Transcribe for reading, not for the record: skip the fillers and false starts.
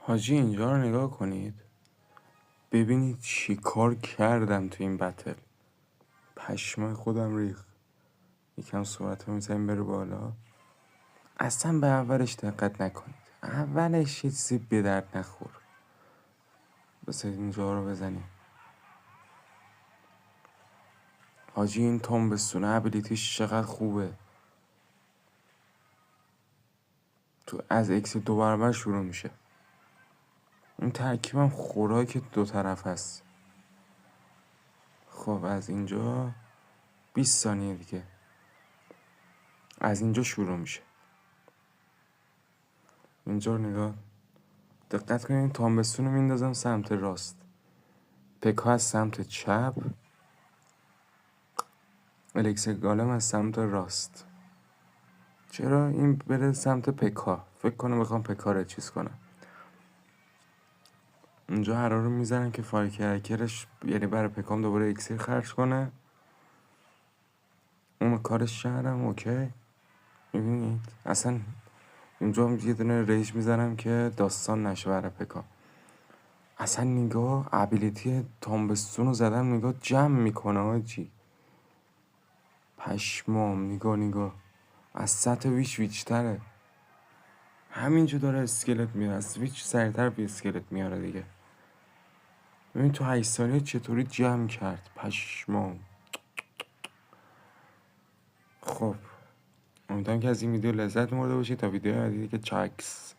حاجی اینجا رو نگاه کنید، ببینید چی کار کردم تو این بتل. پشمای خودم ریخت. یکم سرعت رو میزنیم بره بالا. اصلا به اولش دقت نکنید، اولش یه چیزی به درد نخور. بذارید اینجا رو بزنیم. حاجی این تنبستونه ابیلیتیش چقدر خوبه. تو از اکس 2 برابر شروع میشه. این ترکیبم خوراک دو طرف هست. خب از اینجا 20 ثانیه دیگه از اینجا شروع میشه. اینجا رو نگاه دقت کنید، تانبستون رو میندازم سمت راست، پکا از سمت چپ، الکسر گالم از سمت راست. چرا این بره سمت پکا؟ فکر کنم بخوام پکا رو چیز کنم. اینجا هرا رو میزنم که فایرکرکرش یعنی برای پکام دوباره اکسیر خرج کنه. اون کارش کردم. اوکی میبینید اصلا اینجا هم یه دونه ریج میزنم که داستان نشه برای پکا. اصلا نگاه ابیلیتی تانبستون رو زدم، نگاه جمع میکنه آجی. پشمام نگاه از سطح ویچ تره. همینجا داره اسکلت میاره، از ویچ سریعتر بی اسکلت میاره دیگه. ببین تو 8 ثانیه چطوری جمع کرد. پشمام. خب امیدوارم که از این ویدیو لذت برده باشید. تا ویدیو بعدی دیگه چاکس.